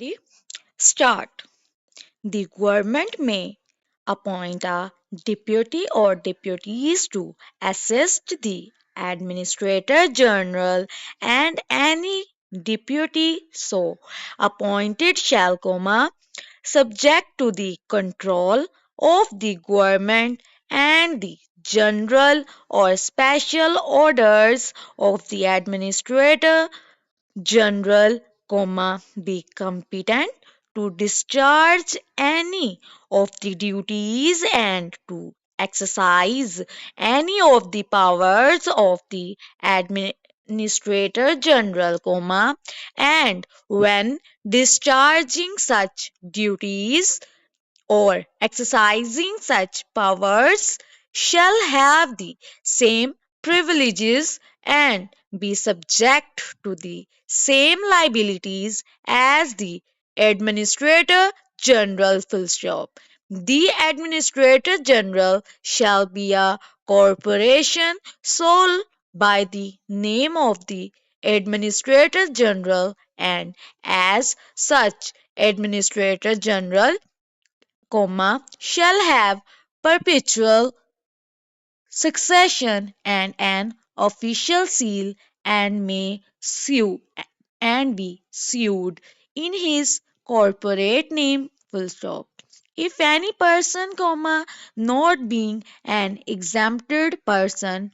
Ready? Start. The government may appoint a deputy or deputies to assist the administrator general, and any deputy so appointed shall, subject to the control of the government and the general or special orders of the administrator general, be competent to discharge any of the duties and to exercise any of the powers of the administrator general, and when discharging such duties or exercising such powers shall have the same privileges and be subject to the same liabilities as the administrator general, full stop. The administrator general shall be a corporation sole by the name of the administrator general, and as such administrator general, shall have perpetual succession and an official seal, and may sue and be sued in his corporate name, full stop. If any person, not being an exempted person,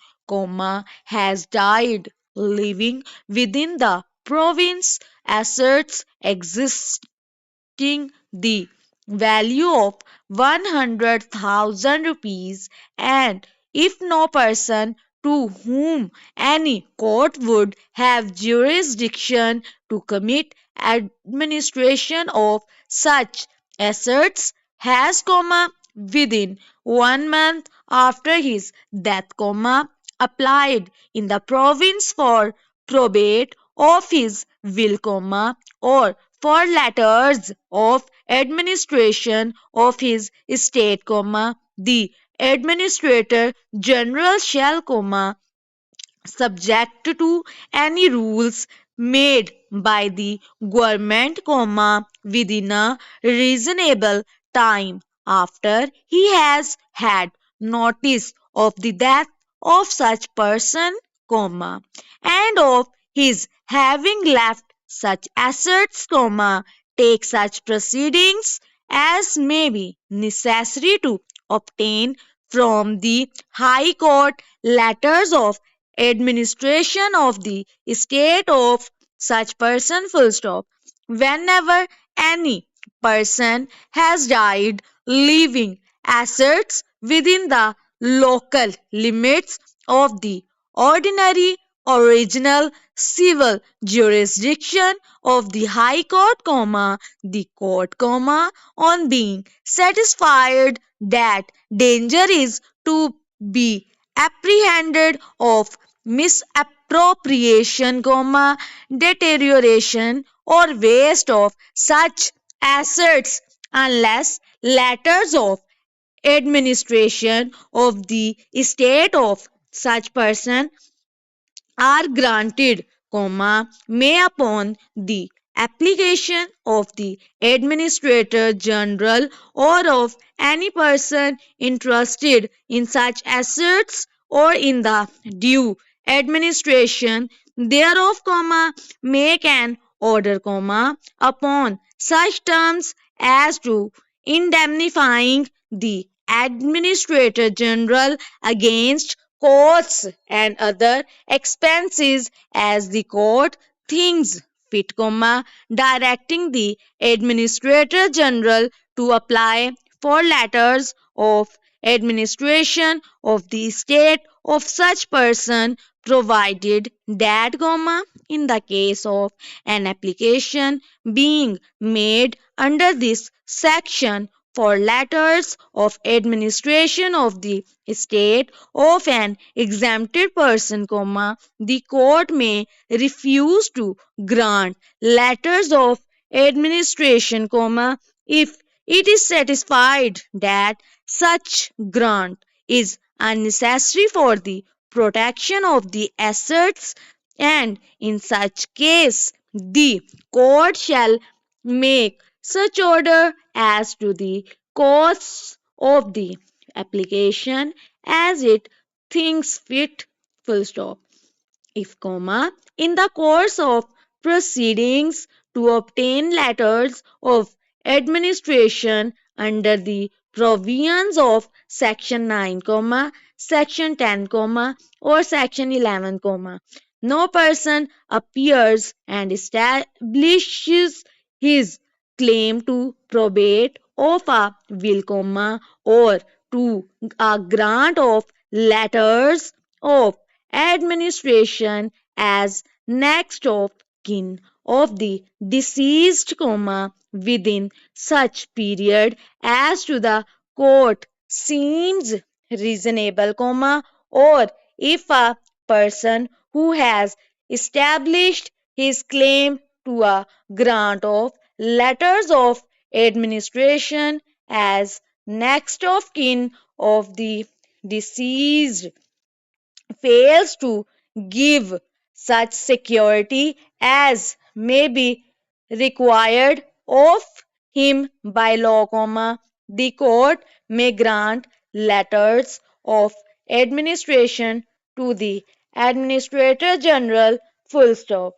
has died living within the province, assets exceeding the value of 100,000 rupees, and if no person to whom any court would have jurisdiction to commit administration of such assets has, within 1 month after his death, applied in the province for probate of his will, or for letters of administration of his estate, the administrator general shall, subject to any rules made by the government, within a reasonable time after he has had notice of the death of such person, and of his having left such assets, take such proceedings as may be necessary to obtain from the High Court letters of administration of the estate of such person, full stop. Whenever any person has died leaving assets within the local limits of the ordinary original civil jurisdiction of the High Court, the court, on being satisfied that danger is to be apprehended of misappropriation, deterioration or waste of such assets, unless letters of administration of the estate of such person are granted, may upon the application of the administrator general or of any person interested in such assets or in the due administration thereof, make an order, upon such terms as to indemnifying the administrator general against costs and other expenses as the court thinks fit, directing the administrator general to apply for letters of administration of the estate of such person, provided that, in the case of an application being made under this section for letters of administration of the estate of an exempted person, the court may refuse to grant letters of administration, if it is satisfied that such grant is unnecessary for the protection of the assets, and in such case the court shall make such order as to the costs of the application as it thinks fit, full stop. If, in the course of proceedings to obtain letters of administration under the provisions of section 9, section 10, or section 11, no person appears and establishes his claim to probate of a will, or to a grant of letters of administration as next of kin of the deceased, within such period as to the court seems reasonable, or if a person who has established his claim to a grant of letters of administration as next of kin of the deceased fails to give such security as may be required of him by law, the court may grant letters of administration to the administrator general, full stop.